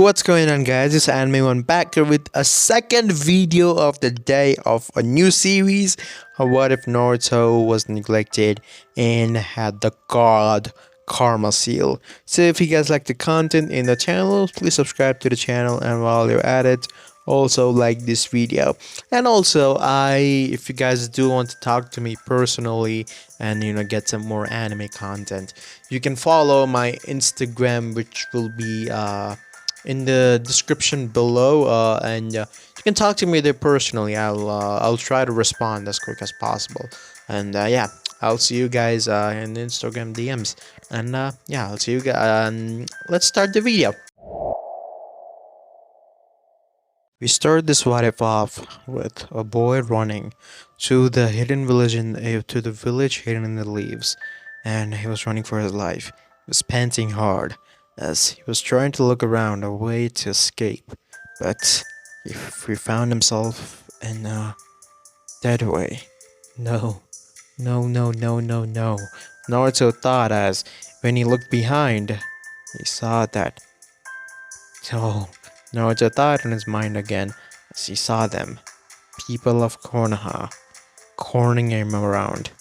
what's going on, guys? It's Anime One back here with a second video of the day of a new series. What if Naruto was neglected and had the god karma seal? So if you guys like the content in the channel, please subscribe to the channel, and while you're at it, also like this video. And also, if you guys do want to talk to me personally and get some more anime content, you can follow my Instagram, which will be in the description below, and you can talk to me there personally. I'll try to respond as quick as possible. And yeah, I'll see you guys in the Instagram DMs. And yeah, I'll see you guys. Let's start the video. We start this what if off with a boy running to the hidden village to the village hidden in the leaves, and he was running for his life. He was panting hard as he was trying to look around a way to escape, but he found himself in a dead way. No, no, no, no, no, no. Naruto thought as when he looked behind, he saw that. Oh, Naruto thought in his mind again as he saw them, people of Konoha, cornering him around.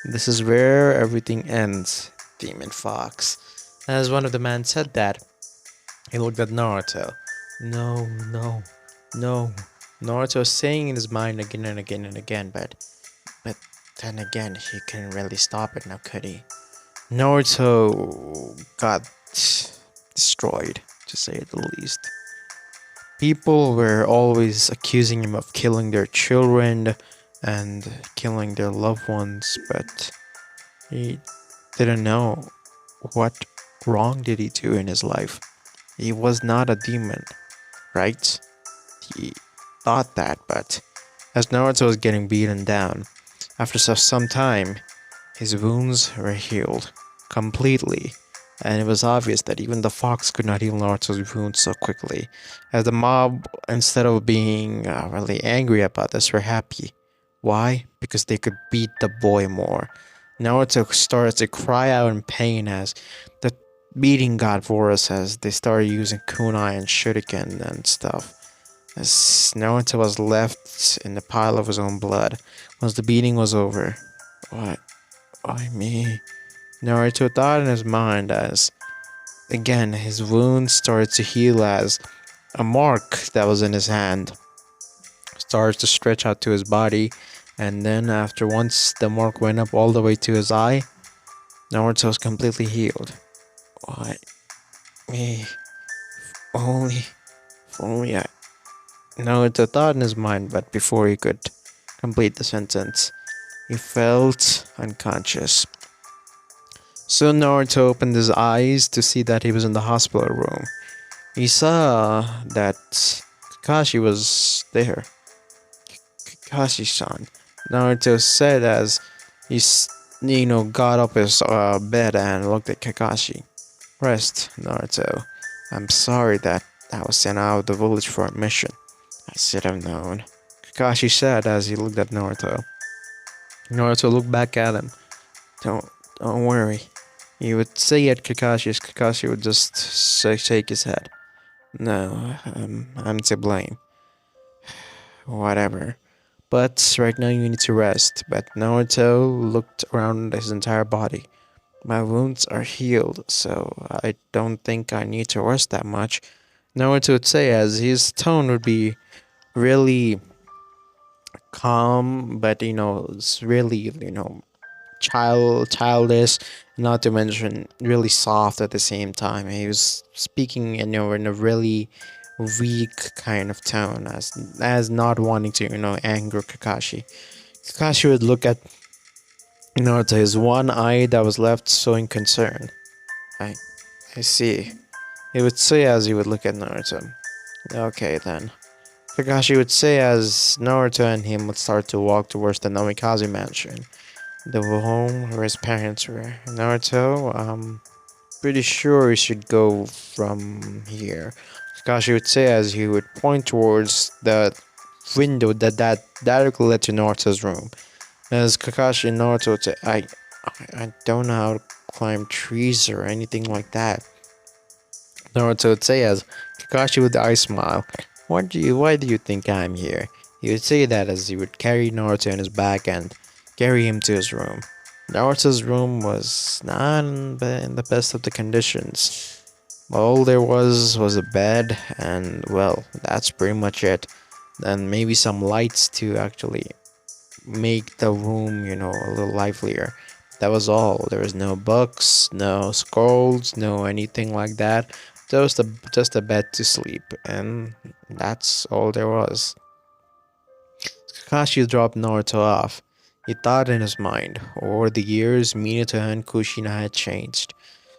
This is where everything ends, Demon Fox. As one of the men said that, he looked at Naruto. No, no, no. Naruto was saying in his mind again and again and again, but then again, he couldn't really stop it now, could he? Naruto got destroyed, to say the least. People were always accusing him of killing their children and killing their loved ones, but he didn't know what wrong did he do in his life. He was not a demon, right? He thought that, but as Naruto was getting beaten down, after some time, his wounds were healed completely, and it was obvious that even the fox could not heal Naruto's wounds so quickly, as the mob, instead of being really angry about this, were happy. Why? Because they could beat the boy more. Naruto started to cry out in pain as the beating got worse, as they started using kunai and shuriken and stuff. As Naruto was left in the pile of his own blood once the beating was over. What? Why me? Naruto thought in his mind as, again, his wounds started to heal as a mark that was in his hand started to stretch out to his body, and then once the mark went up all the way to his eye, Naruto was completely healed. What? Me? If only I... Naruto thought in his mind, but before he could complete the sentence, he felt unconscious. Soon Naruto opened his eyes to see that he was in the hospital room. He saw that Kakashi was there. Kakashi-san, Naruto said as he, got up his bed and looked at Kakashi. Rest, Naruto. I'm sorry that I was sent out of the village for a mission. I should have known, Kakashi said as he looked at Naruto. Naruto looked back at him. Don't worry. He would say at Kakashi would just shake his head. No, I'm to blame. Whatever. But right now you need to rest. But Naruto looked around his entire body. My wounds are healed, so I don't think I need to rest that much. Naruto would say as his tone would be really calm, but it's really, childish, not to mention really soft at the same time. He was speaking in a really weak kind of tone, as not wanting to anger Kakashi. Kakashi would look at Naruto, his one eye that was left showing concern. I see, he would say as he would look at Naruto. Okay then, Kakashi would say as Naruto and him would start to walk towards the Namikaze mansion, the home where his parents were. Naruto, pretty sure we should go from here, Kakashi would say as he would point towards the window that directly led to Naruto's room. As Kakashi and Naruto would say, I don't know how to climb trees or anything like that. Naruto would say as Kakashi with the eye smile, why do you think I'm here? He would say that as he would carry Naruto in his back and carry him to his room. Naruto's room was not in the best of the conditions. All there was a bed, and well, that's pretty much it. And maybe some lights to actually make the room, a little livelier. That was all. There was no books, no scrolls, no anything like that. Just a bed to sleep, and that's all there was. Kakashi dropped Naruto off. He thought in his mind, over the years, Minato and Kushina had changed.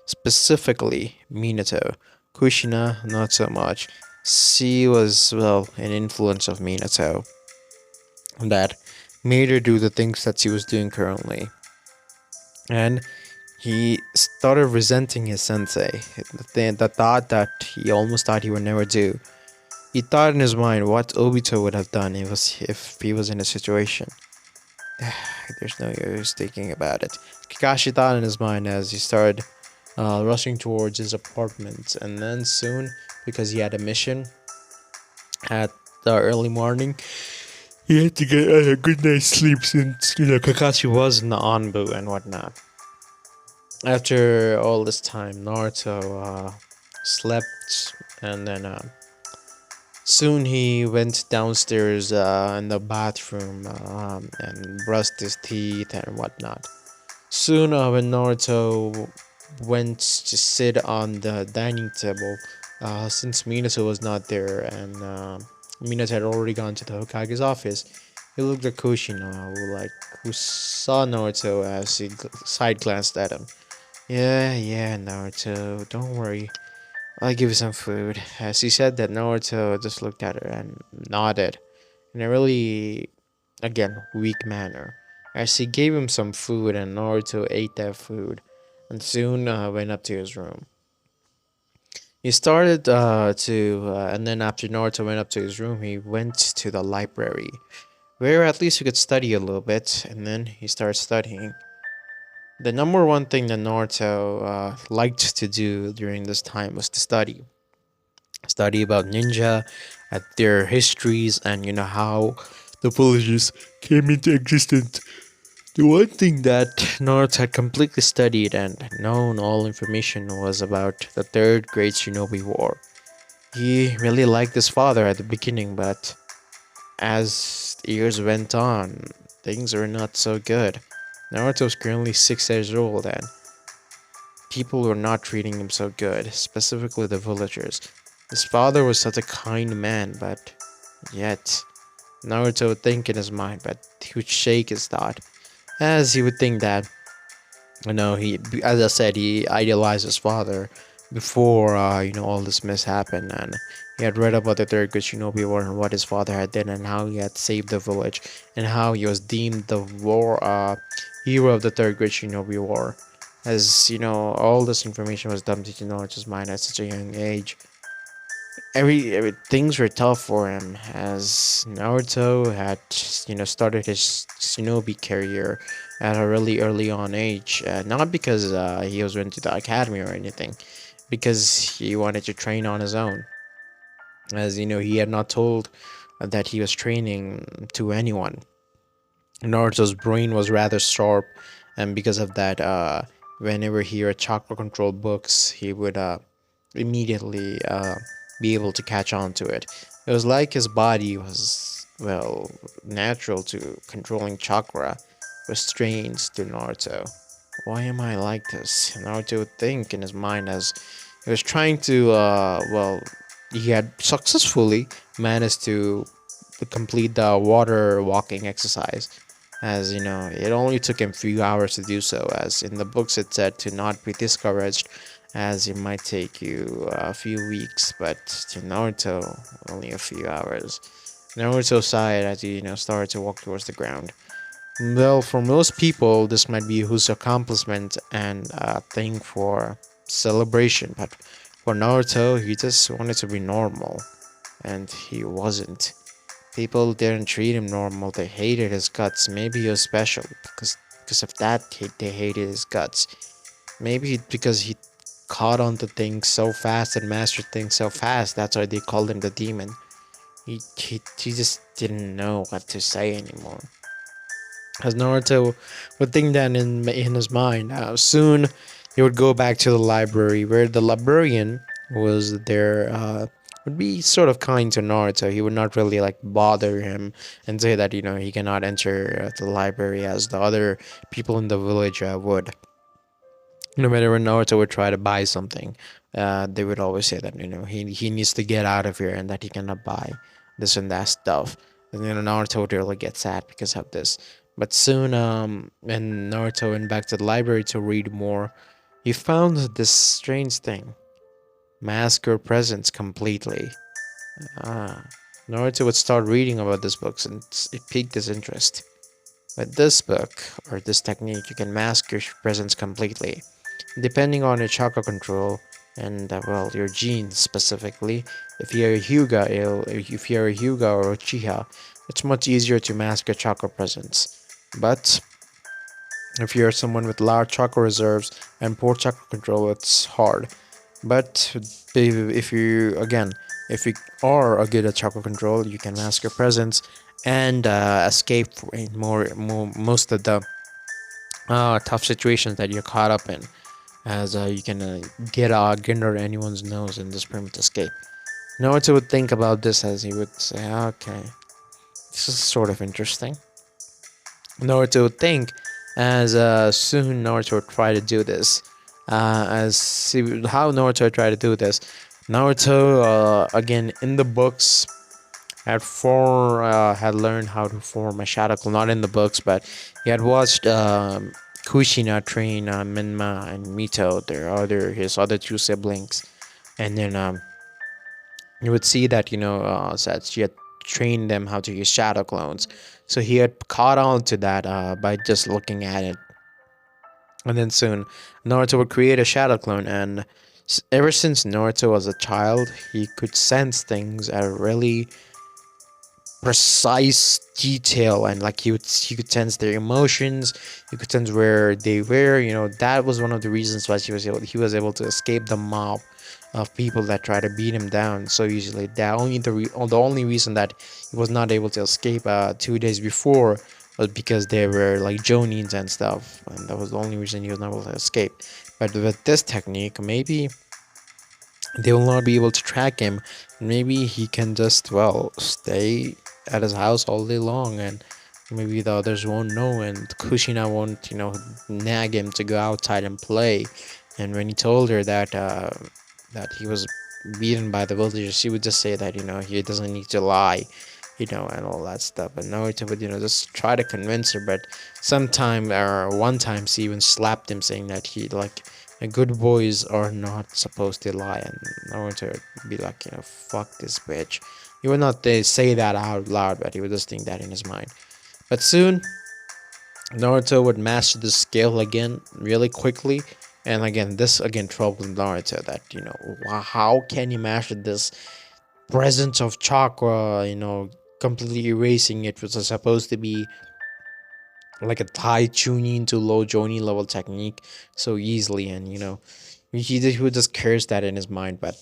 Specifically, Minato. Kushina, not so much. She was, well, an influence of Minato that made her do the things that she was doing currently. And he started resenting his sensei. The thought that he almost thought he would never do. He thought in his mind what Obito would have done if he was in a situation. There's no use thinking about it. Kakashi thought in his mind as he started rushing towards his apartment, and then soon, because he had a mission at the early morning, he had to get a good night's sleep since Kakashi was in the Anbu and whatnot. After all this time, Naruto slept, and then soon he went downstairs in the bathroom and brushed his teeth and whatnot. Soon, when Naruto went to sit on the dining table, since Minato was not there and Minato had already gone to the Hokage's office, he looked at Kushina, who saw Naruto as he side glanced at him. Yeah, Naruto, don't worry. I'll give you some food. As he said that, Naruto just looked at her and nodded in a really, again, weak manner. As he gave him some food, and Naruto ate that food, and soon went up to his room. He started and then after Naruto went up to his room, he went to the library, where at least he could study a little bit, and then he started studying. The number one thing that Naruto liked to do during this time was to study. Study about ninja, at their histories, and how the villages came into existence. The one thing that Naruto had completely studied and known all information was about the Third Great Shinobi War. He really liked his father at the beginning, but as years went on, things were not so good. Naruto was currently 6 years old, and people were not treating him so good, specifically the villagers. His father was such a kind man, but yet Naruto would think in his mind, but he would shake his thought, as he would think that, as I said, he idealized his father before, all this mess happened, and he had read about the Third Good Shinobi War and what his father had done, and how he had saved the village, and how he was deemed the hero of the Third Good Shinobi War. As all this information was dumped into Naruto's mind at such a young age. Every things were tough for him as Naruto had started his shinobi career at a really early on age, not because he was went to the academy or anything, because he wanted to train on his own, as he had not told that he was training to anyone. Naruto's brain was rather sharp, and because of that, whenever he read chakra control books, he would immediately be able to catch on to it. It was like his body was, well, natural to controlling chakra, but strange to Naruto. Why am I like this? Naruto would think in his mind as he was trying to, he had successfully managed to complete the water walking exercise. As it only took him few hours to do so, as in the books it said to not be discouraged, as it might take you a few weeks, but to Naruto, only a few hours. Naruto sighed as he started to walk towards the ground. Well, for most people, this might be whose accomplishment and a thing for celebration, but for Naruto, he just wanted to be normal, and he wasn't. People didn't treat him normal. They hated his guts. Maybe he was special because of that. They hated his guts. Maybe because he caught on to things so fast and mastered things so fast. That's why they called him the demon. He just didn't know what to say anymore. As Naruto would think that in his mind, soon he would go back to the library where the librarian was there. Would be sort of kind to Naruto. He would not really like bother him and say that he cannot enter the library as the other people in the village would. No matter when Naruto would try to buy something, they would always say that he needs to get out of here and that he cannot buy this and that stuff. And Naruto would really get sad because of this. But soon, when Naruto went back to the library to read more, he found this strange thing: mask your presence completely. Ah, Naruto would start reading about this book, and it piqued his interest. With this book or this technique, you can mask your presence completely. Depending on your chakra control and well, your genes specifically, if you're a Hyuga or a Uchiha, it's much easier to mask your chakra presence. But if you're someone with large chakra reserves and poor chakra control, it's hard. But if you are a good at chakra control, you can mask your presence and escape most of the tough situations that you're caught up in, as you can get under anyone's nose and just pretty much escape. Naruto would think about this as he would say, okay, this is sort of interesting. Naruto would think as soon Naruto would try to do this. How Naruto tried to do this. Naruto, again, in the books, had learned how to form a shadow clone. Not in the books, but he had watched Kushina train Minma and Mito, his other two siblings, and then you would see that that she had trained them how to use shadow clones. So he had caught on to that by just looking at it, and then soon Naruto would create a shadow clone. And ever since Naruto was a child, he could sense things at a really precise detail, and like you could sense their emotions, you could sense where they were. That was one of the reasons why he was able to escape the mob of people that try to beat him down so easily. The only reason that he was not able to escape 2 days before was because they were like jonins and stuff, and that was the only reason he was not able to escape. But with this technique, maybe they will not be able to track him. Maybe he can just stay at his house all day long, and maybe the others won't know, and Kushina won't nag him to go outside and play. And when he told her that he was beaten by the villagers, she would just say that he doesn't need to lie, and all that stuff. And Naruto would just try to convince her, but one time she even slapped him, saying that good boys are not supposed to lie. And Naruto would be like, fuck this bitch. He would not say that out loud, but he would just think that in his mind. But soon, Naruto would master the skill again really quickly. And again, this troubled Naruto, that, how can you master this presence of chakra, completely erasing it, which was supposed to be like a high tuning to low joining level technique so easily. And he would just curse that in his mind. But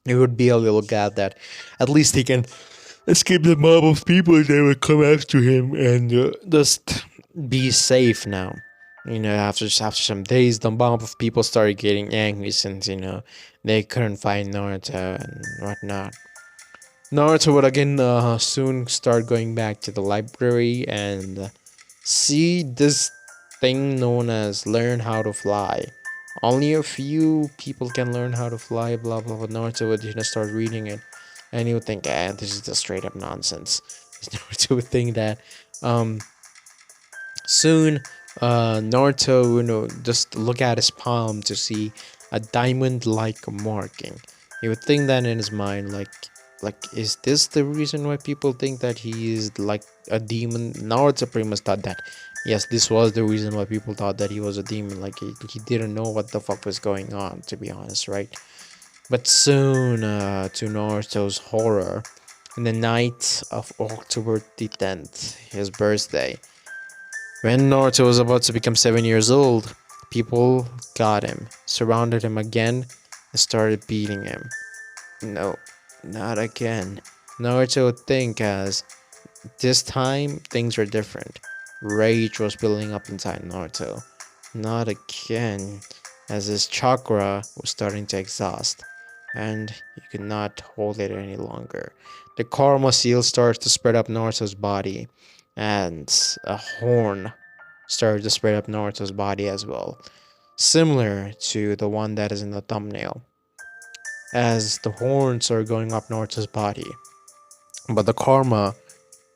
it would be a little glad that at least he can escape the mob of people that would come after him, and just be safe now. After some days, the mob of people started getting angry since they couldn't find Naruto and whatnot. Naruto would again soon start going back to the library and see this thing known as learn how to fly. Only a few people can learn how to fly, blah blah blah. Naruto would start reading it, and he would think, this is just straight up nonsense. Naruto would think that soon Naruto just look at his palm to see a diamond-like marking. He would think that in his mind, is this the reason why people think that he is like a demon? Naruto pretty much thought that yes, this was the reason why people thought that he was a demon. Like he didn't know what the fuck was going on, to be honest, right? But soon, to Naruto's horror, in the night of October the 10th, his birthday, when Naruto was about to become 7 years old, People got him, surrounded him again, and started beating him. No, not again. Naruto would think as this time things were different. Rage was building up inside Naruto. Not again, as his chakra was starting to exhaust, and he could not hold it any longer. The karma seal started to spread up Naruto's body, and a horn started to spread up Naruto's body as well, similar to the one that is in the thumbnail. As the horns are going up Naruto's body, but the karma,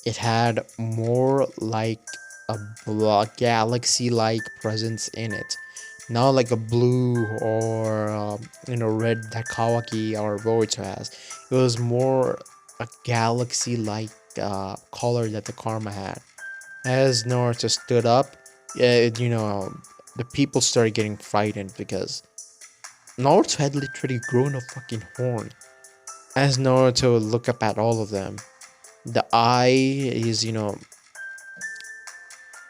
it had more like a galaxy-like presence in it, not like a blue or red that Kawaki or Boruto has. It was more a galaxy-like color that the karma had. As Naruto stood up, the people started getting frightened because Naruto had literally grown a fucking horn. As Naruto would look up at all of them, the eye is,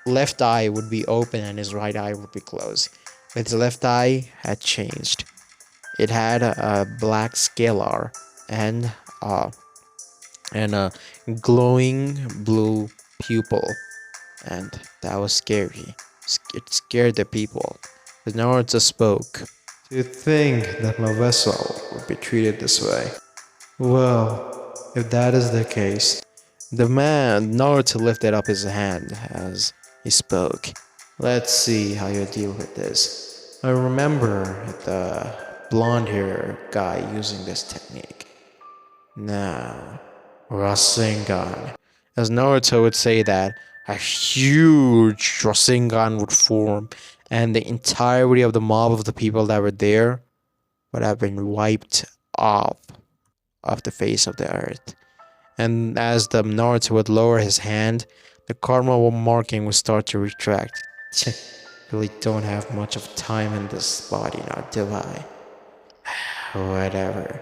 left eye would be open and his right eye would be closed. But his left eye had changed. It had a black scalar and uh, and a glowing blue pupil, and that was scary. It scared the people. But Naruto spoke. To think that my vessel would be treated this way. Well, if that is the case, the man Naruto lifted up his hand as he spoke. Let's see how you deal with this. I remember the blonde hair guy using this technique. Now, Rasengan. As Naruto would say that, a huge Rasengan would form, and the entirety of the mob of the people that were there would have been wiped off the face of the earth. And as the Naruto would lower his hand, the karma marking would start to retract. Really don't have much of time in this body now, do I? Whatever.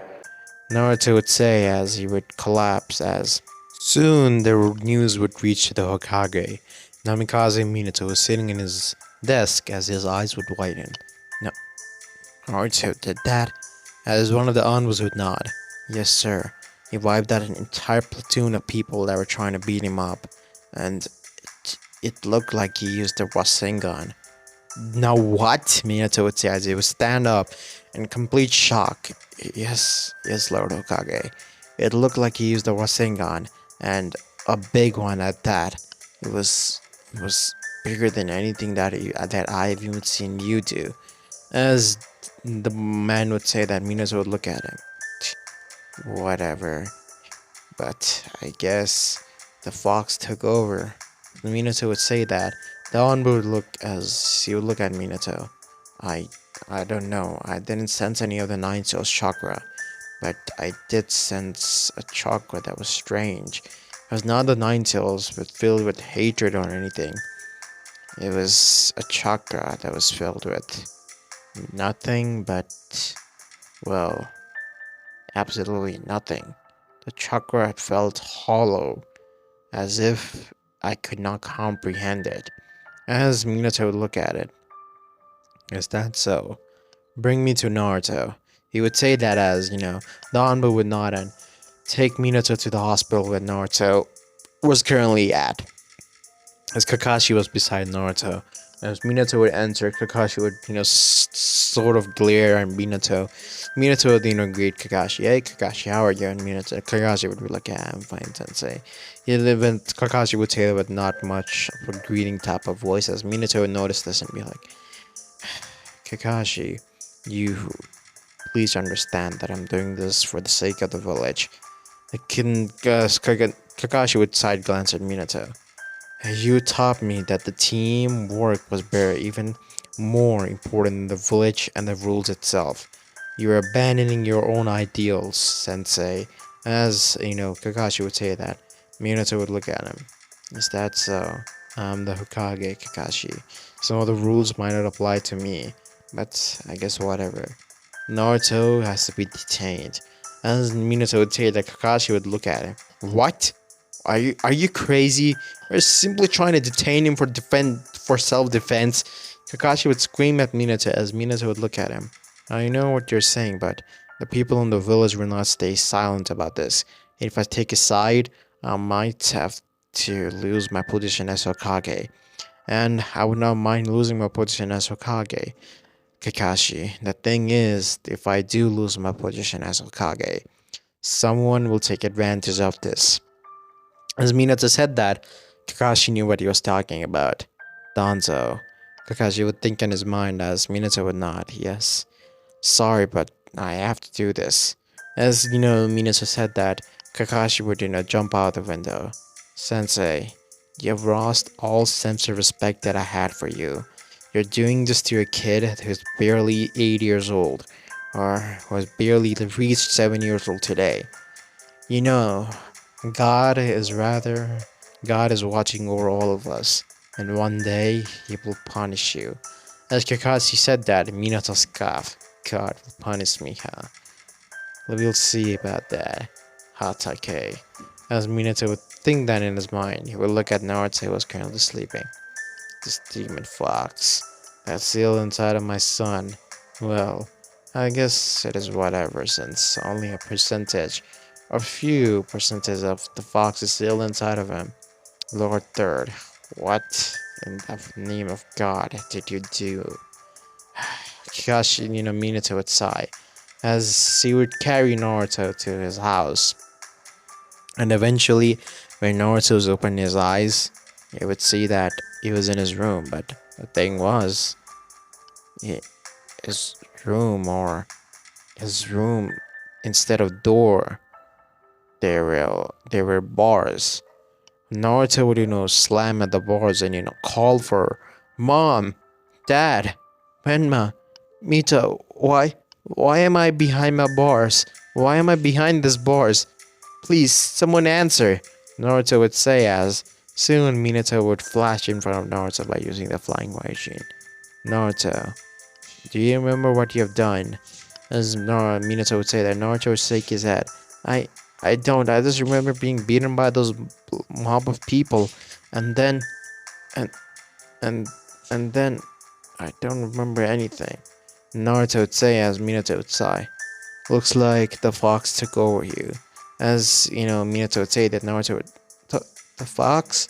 Naruto would say as he would collapse as soon the news would reach the Hokage. Namikaze Minato was sitting in his desk as his eyes would widen. No, Naruto did that, as one of the envoys would nod. Yes, sir. He wiped out an entire platoon of people that were trying to beat him up, and it looked like he used the Rasengan. Now what? Minato would say as he would stand up in complete shock. Yes, Lord Hokage. It looked like he used the Rasengan, and a big one at that. It was bigger than anything that I've even seen you do. As the man would say that, Minato would look at him. Whatever. But I guess the fox took over. Minato would say that. The Onbu would look as he would look at Minato. I don't know. I didn't sense any of the Nine Tails chakra, but I did sense a chakra that was strange. It was not the Nine Tails, but filled with hatred or anything. It was a chakra that was filled with nothing but, well, absolutely nothing. The chakra had felt hollow, as if I could not comprehend it. As Minato would look at it. Is that so? Bring me to Naruto. He would say that as, the Anbu would nod and take Minato to the hospital where Naruto was currently at. As Kakashi was beside Naruto. As Minato would enter, Kakashi would, sort of glare at Minato. Minato would, greet Kakashi. Hey, Kakashi, how are you? And Kakashi would be like, yeah, I'm fine, sensei. Kakashi would say it with not much of a greeting type of voice. As Minato would notice this and be like, Kakashi, you please understand that I'm doing this for the sake of the village. Kakashi would side glance at Minato. You taught me that the teamwork was even more important than the village and the rules itself. You're abandoning your own ideals, sensei. As, Kakashi would say that. Minato would look at him. Is that so? I'm the Hokage, Kakashi. Some of the rules might not apply to me, but I guess whatever. Naruto has to be detained. As Minato would say that, Kakashi would look at him. What? Are you crazy? We're simply trying to detain him for self-defense. Kakashi would scream at Minato as Minato would look at him. I know what you're saying, but the people in the village will not stay silent about this. If I take a side, I might have to lose my position as Hokage. And I would not mind losing my position as Hokage. Kakashi, the thing is, if I do lose my position as Hokage, someone will take advantage of this. As Minato said that, Kakashi knew what he was talking about. Danzo. Kakashi would think in his mind as Minato would not. Yes. Sorry, but I have to do this. As Minato said that, Kakashi would, jump out the window. Sensei, you have lost all sense of respect that I had for you. You're doing this to a kid who's barely 8 years old, or who has barely reached 7 years old today. You know, God is rather, God is watching over all of us, and one day He will punish you. As Kakashi said that, Minato scoffed. God will punish me, huh? We'll see about that, Hatake. As Minato would think that in his mind, he would look at Naruto who was currently sleeping. This demon fox, that's still inside of my son. Well, I guess it is whatever, since only a few percentage of the fox is still inside of him. Lord Third, what in the name of God did you do? Kakashi, Minato would sigh, as he would carry Naruto to his house. And eventually, when Naruto's opened his eyes, he would see that he was in his room. But the thing was, his room, or his room, instead of door, there were bars. Naruto would, slam at the bars and, call for Mom, Dad, Menma, Mito, why am I behind my bars? Why am I behind these bars? Please, someone answer, Naruto would say as soon Minato would flash in front of Naruto by using the flying white gene. Naruto, do you remember what you have done? As Minato would say that, Naruto would shake his head. I don't. I just remember being beaten by those mob of people, and then, and and and then, I don't remember anything. Naruto would say as Minato would sigh. Looks like the fox took over you. As Minato would say that Naruto would the fox.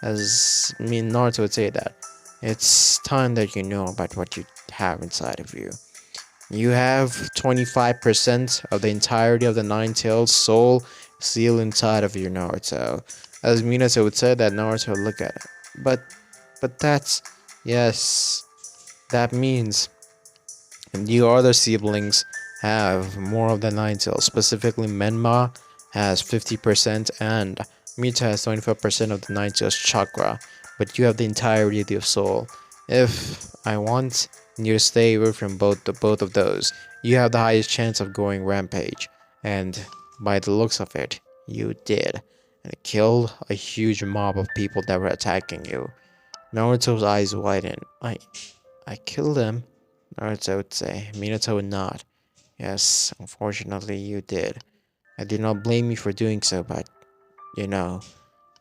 As Naruto would say that it's time that you know about what you have inside of you. You have 25% of the entirety of the Nine-Tailed Soul sealed inside of your Naruto. As Minato would say that, Naruto would look at it. But that's, yes, that means your other siblings have more of the Nine-Tails. Specifically, Menma has 50% and Mita has 25% of the Nine-Tails chakra. But you have the entirety of the soul. If I want you to stay away from both of those, you have the highest chance of going rampage. And by the looks of it, you did. And it killed a huge mob of people that were attacking you. Naruto's eyes widened. I killed them, Naruto would say. Minato would nod. Yes, unfortunately you did. I do not blame you for doing so, but,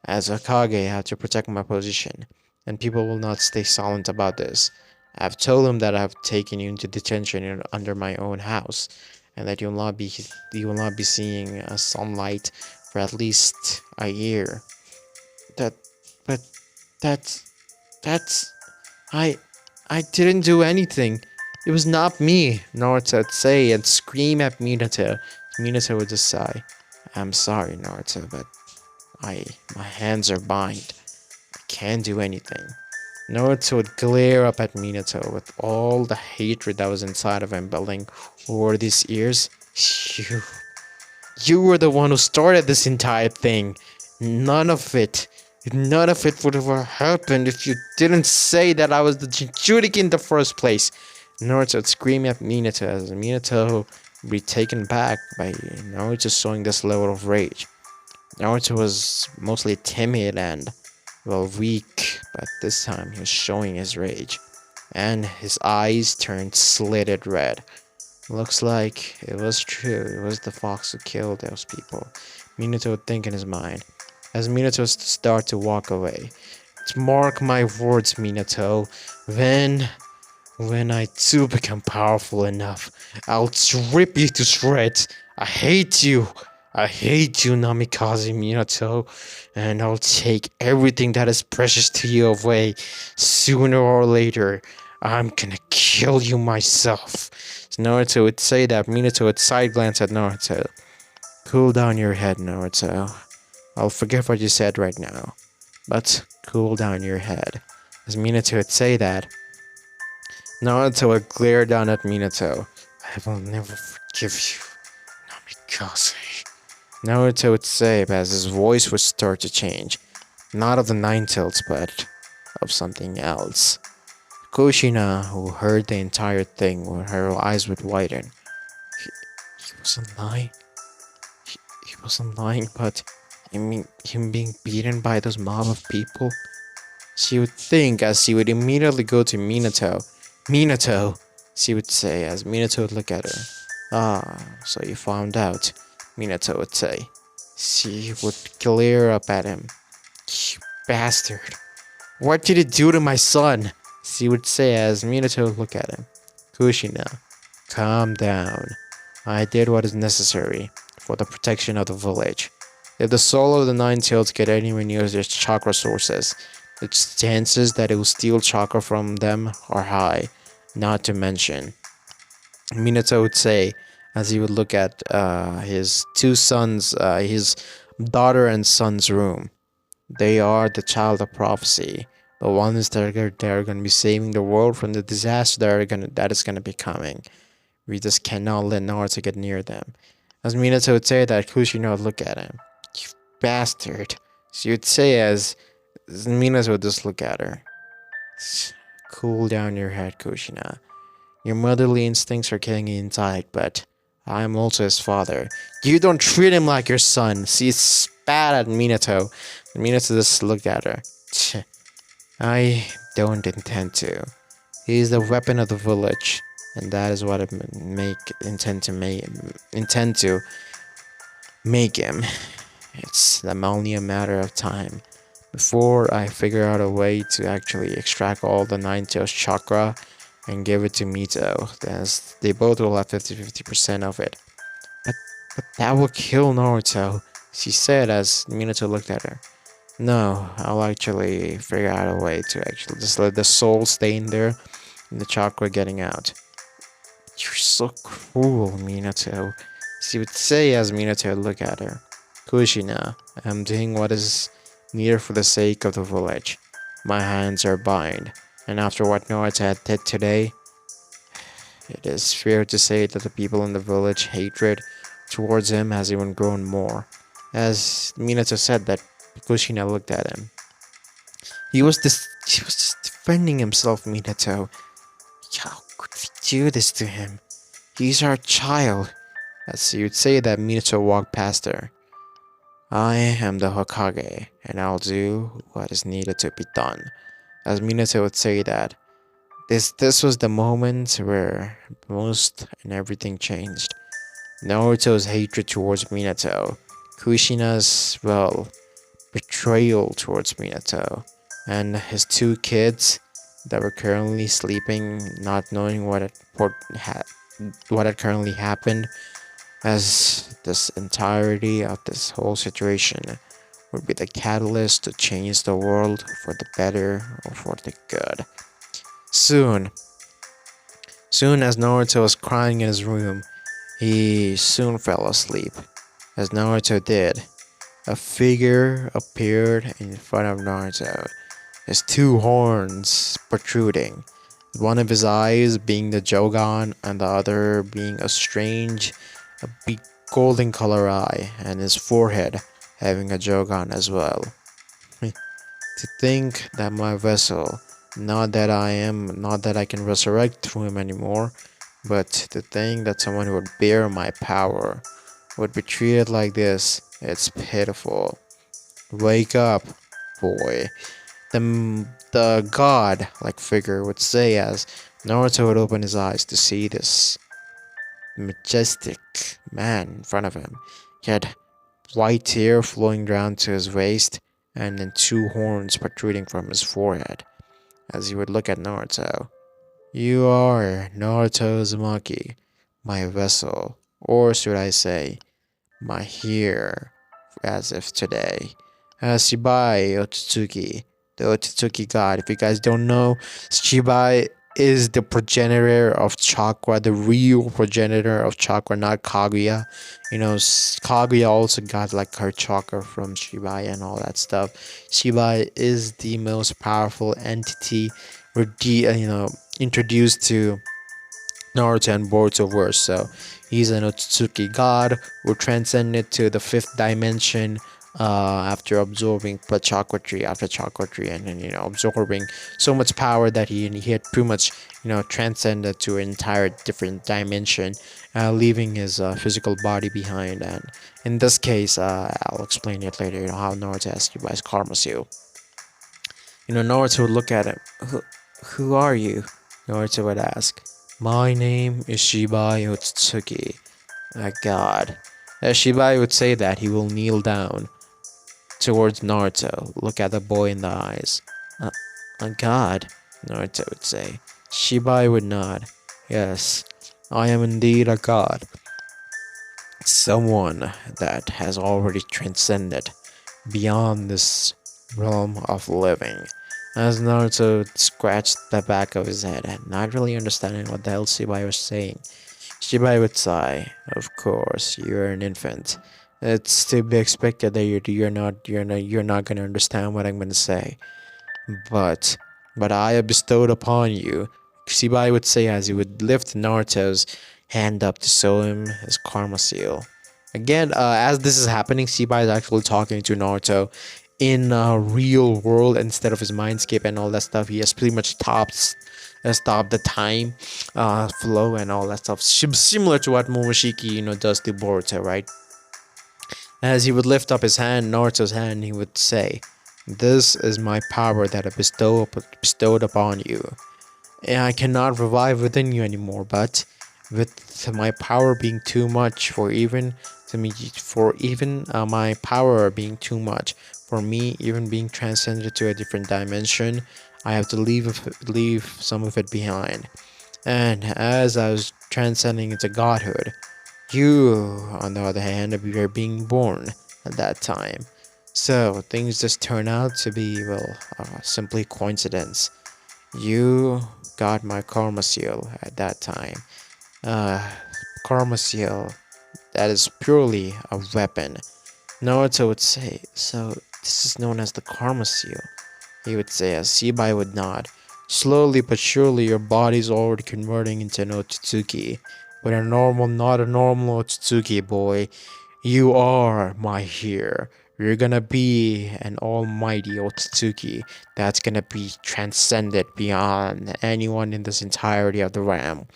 as Hokage, I have to protect my position, and people will not stay silent about this. I've told them that I have taken you into detention under my own house, and that you will not be seeing sunlight for at least a year. That, but that's I didn't do anything. It was not me, Naruto would say and scream at Minato. Minato would just sigh. I'm sorry, Naruto, but my hands are bound. I can't do anything. Naruto would glare up at Minato with all the hatred that was inside of him building over these years. You were the one who started this entire thing. None of it would have happened if you didn't say that I was the Jinchuriki in the first place. Naruto would scream at Minato as Minato would be taken back by Naruto showing this level of rage. Naruto was mostly timid and, well, weak, but this time he was showing his rage. And his eyes turned slitted red. Looks like it was true. It was the fox who killed those people. Minato would think in his mind. As Minato started to walk away, Mark my words, Minato. When when I too become powerful enough, I'll rip you to shreds. I hate you. I hate you, Namikaze Minato. And I'll take everything that is precious to you away. Sooner or later, I'm gonna kill you myself. So Naruto would say that. Minato would side glance at Naruto. Cool down your head, Naruto. I'll forget what you said right now. But cool down your head. As Minato would say that, Naruto would glare down at Minato. I will never forgive you, Namikaze. Naruto would say as his voice would start to change. Not of the Nine Tails, but of something else. Kushina, who heard the entire thing, her eyes would widen. He wasn't lying. He wasn't lying, but I mean, him being beaten by those mob of people? She would think as she would immediately go to Minato. Minato, she would say as Minato would look at her. Ah, so you found out, Minato would say. She would glare up at him. You bastard. What did you do to my son? She would say as Minato would look at him. Kushina, calm down. I did what is necessary for the protection of the village. If the soul of the Nine Tails get anywhere near their chakra sources, the chances that it will steal chakra from them are high. Not to mention, Minato would say, as he would look at his two sons, his daughter and son's room. They are the child of prophecy, the ones that are going to be saving the world from the disaster that is going to be coming. We just cannot let Naruto get near them. As Minato would say that, Kushina would look at him. You bastard. She would say as Minato would just look at her. Cool down your head, Kushina. Your motherly instincts are killing you inside, but I am also his father. You don't treat him like your son. She spat at Minato. And Minato just looked at her. I don't intend to. He is the weapon of the village, and that is what I intend to make him. It's only a matter of time before I figure out a way to actually extract all the Nine Tails chakra and give it to Mito. As they both will have 50% of it. But that will kill Naruto, she said as Minato looked at her. No, I'll actually figure out a way to actually just let the soul stay in there and the chakra getting out. You're so cruel, Minato. She would say as Minato would look at her. Kushina, I'm doing what is needed for the sake of the village. My hands are bound, and after what Naruto did today, it is fair to say that the people in the village hatred towards him has even grown more. As Minato said that, Kushina looked at him. He was just defending himself, Minato. How could we do this to him? He's our child. As you would say that, Minato walked past her. I am the Hokage, and I'll do what is needed to be done. As Minato would say that, this was the moment where most and everything changed. Naruto's hatred towards Minato, Kushina's, betrayal towards Minato, and his two kids that were currently sleeping, not knowing what had currently happened, as this entirety of this whole situation would be the catalyst to change the world for the better or for the good. Soon as Naruto was crying in his room, he soon fell asleep. As Naruto did, a figure appeared in front of Naruto, his two horns protruding, one of his eyes being the Jogan and the other being a big golden color eye, and his forehead having a Jogan as well. To think that my vessel, not that I can resurrect through him anymore, but to think that someone who would bear my power would be treated like this, it's pitiful. Wake up, boy. The god-like figure would say as Naruto would open his eyes to see this majestic man in front of him. He had white hair flowing down to his waist, and then two horns protruding from his forehead. As he would look at Naruto, "You are Naruto Uzumaki, my vessel, or should I say, my here, as if today. Shibai Otsutsuki, the Otsutsuki god. If you guys don't know, Shibai is the progenitor of chakra, the real progenitor of chakra, not Kaguya. Kaguya also got like her chakra from Shibai and all that stuff. Shibai is the most powerful entity, introduced to Naruto and Boruto verse. So he's an Otsutsuki god who transcended to the fifth dimension after absorbing chakra tree after chakra tree, and then absorbing so much power that he had pretty much transcended to an entire different dimension, leaving his physical body behind. And in this case, I'll explain it later. How Naruto asked you by his karma seal. Naruto would look at him. Who are you? Naruto would ask. My name is Shibai Otsutsuki, a god. As Shibai would say that, he will kneel down towards Naruto, look at the boy in the eyes. A god, Naruto would say. Shibai would nod. Yes, I am indeed a god. Someone that has already transcended beyond this realm of living. As Naruto scratched the back of his head, not really understanding what the hell Shibai was saying, Shibai would sigh. Of course, you're an infant. It's to be expected that you're not gonna understand what I'm gonna say. But I have bestowed upon you, Shibai would say as he would lift Naruto's hand up to show him his karma seal. Again, as this is happening, Shibai is actually talking to Naruto in a real world instead of his mindscape and all that stuff. He has pretty much stopped the time flow and all that stuff, similar to what Momoshiki does to Boruto, right? As he would lift up his hand, Naruto's hand, he would say, "This is my power that I bestowed upon you. And I cannot revive within you anymore, but with my power being too much my power being too much for me, even being transcended to a different dimension, I have to leave some of it behind. And as I was transcending into godhood, you, on the other hand, were being born at that time. So things just turn out to be, well, simply coincidence. You got my karma seal at that time. Uh, Karma seal, that is purely a weapon." Naruto would say, "So this is known as the karma seal," he would say as Shibai would nod. "Slowly but surely your body's already converting into an Otsutsuki. But not a normal Otsutsuki, boy. You are my here. You're gonna be an almighty Otsutsuki that's gonna be transcended beyond anyone in this entirety of the realm.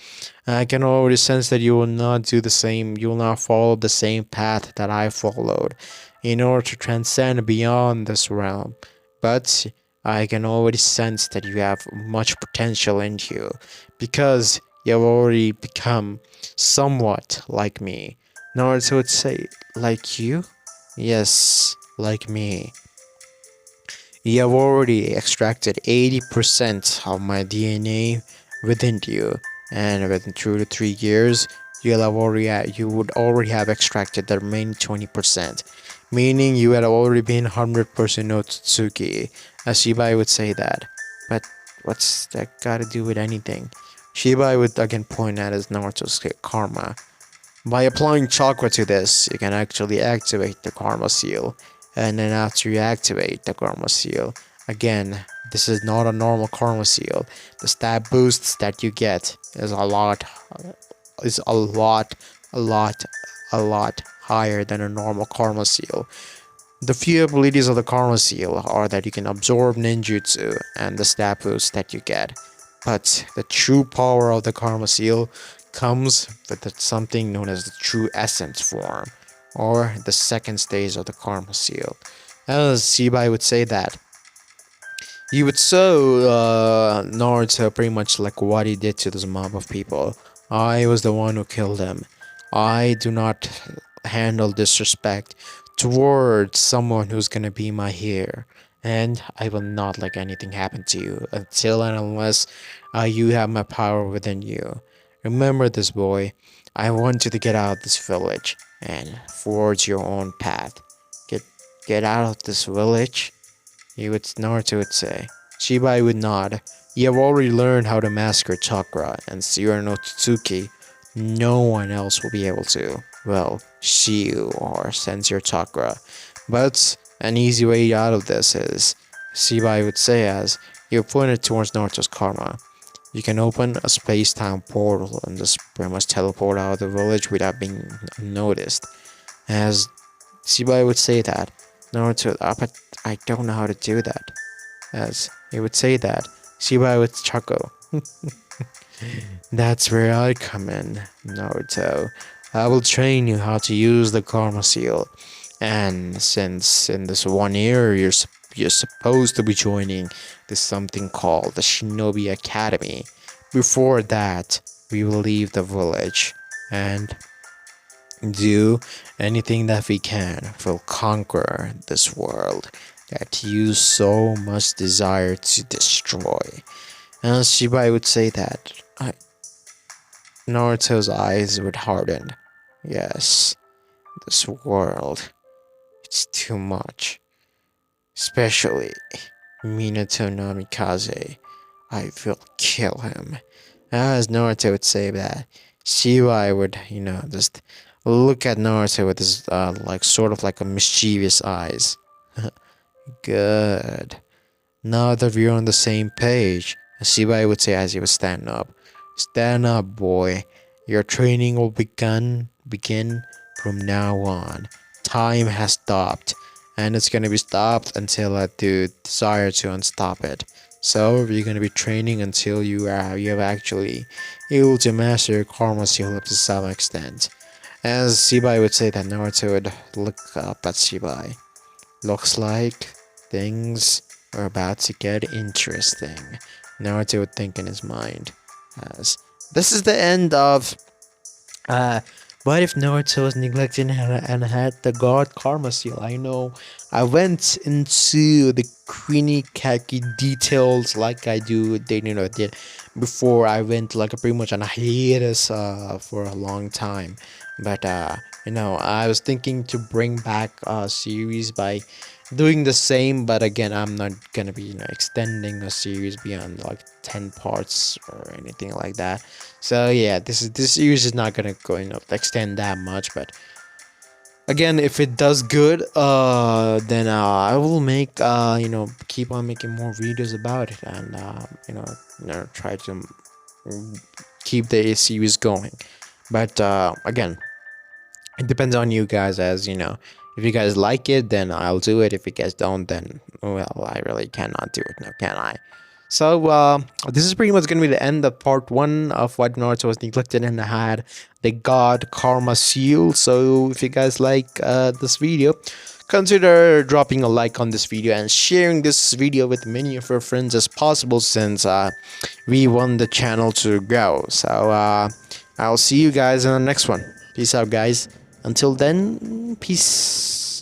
I can already sense that you will not do the same, you will not follow the same path that I followed in order to transcend beyond this realm. But I can already sense that you have much potential in you because you have already become somewhat like me." Naruto would say, "Like you?" "Yes, like me. You have already extracted 80% of my DNA within you, and within 2 to 3 years, you would already have extracted the remaining 20%, meaning you had already been 100% Otsutsuki." As Shibai would say that. But what's that got to do with anything? Shibai would again point at his Naruto's karma. "By applying chakra to this, you can actually activate the karma seal. And then after you activate the karma seal, again, this is not a normal karma seal. The stat boosts that you get is a lot, a lot higher than a normal karma seal. The few abilities of the karma seal are that you can absorb ninjutsu and the stat boost that you get. But the true power of the karma seal comes with something known as the true essence form, or the second stage of the karma seal. As Shibai would say that, he would show Naruto pretty much like what he did to this mob of people. "I was the one who killed him. I do not handle disrespect towards someone who's gonna be my heir, and I will not let anything happen to you until and unless you have my power within you. Remember this, boy. I want you to get out of this village and forge your own path. Get get out of this village. You would Naruto would say. Shibai would nod. You have already learned how to master chakra, and Zero no Tsuki. No one else will be able to. Well, Shiu or sense your chakra. But an easy way out of this is, Shibai would say as you pointed towards Naruto's karma. You can open a space-time portal and just pretty much teleport out of the village without being noticed. As Shibai would say that, Naruto, but I don't know how to do that. As he would say that, Shibai would chuckle. That's where I come in, Naruto. I will train you how to use the Karma Seal. And since in this 1 year you're supposed to be joining this something called the Shinobi Academy, before that we will leave the village and do anything that we can. We'll conquer this world that you so much desire to destroy. And Shibai would say that. Naruto's eyes would harden. Yes, this world, it's too much. Especially Minato Namikaze. I will kill him. As Naruto would say that, Shibai would, just look at Naruto with his, sort of like a mischievous eyes. Good. Now that we're on the same page, Shibai would say as he would stand up. Stand up, boy. Your training will begin from now on. Time has stopped, and it's gonna be stopped until I do desire to unstop it. So you're gonna be training until you have actually able to master your karma seal up to some extent. As Shibai would say that, Naruto would look up at Shibai. Looks like things are about to get interesting. Naruto would think in his mind. As this is the end of what if Naruto was neglected and had the god karma seal? I know I went into the creamy khaki details like I do did before. I went like pretty much on a hiatus for a long time, but I was thinking to bring back a series by doing the same, but again I'm not gonna be extending a series beyond like 10 parts or anything like that. So yeah, this series is not gonna go extend that much, but again, if it does good, then I will make keep on making more videos about it, and try to keep the series going. But again, it depends on you guys, as if you guys like it, then I'll do it. If you guys don't, then well, I really cannot do it now, can I? So this is pretty much going to be the end of part 1 of what Naruto was neglected and had the god karma seal. So if you guys like this video, consider dropping a like on this video and sharing this video with many of your friends as possible, since we want the channel to grow. So I'll see you guys in the next one. Peace out, guys. Until then, peace.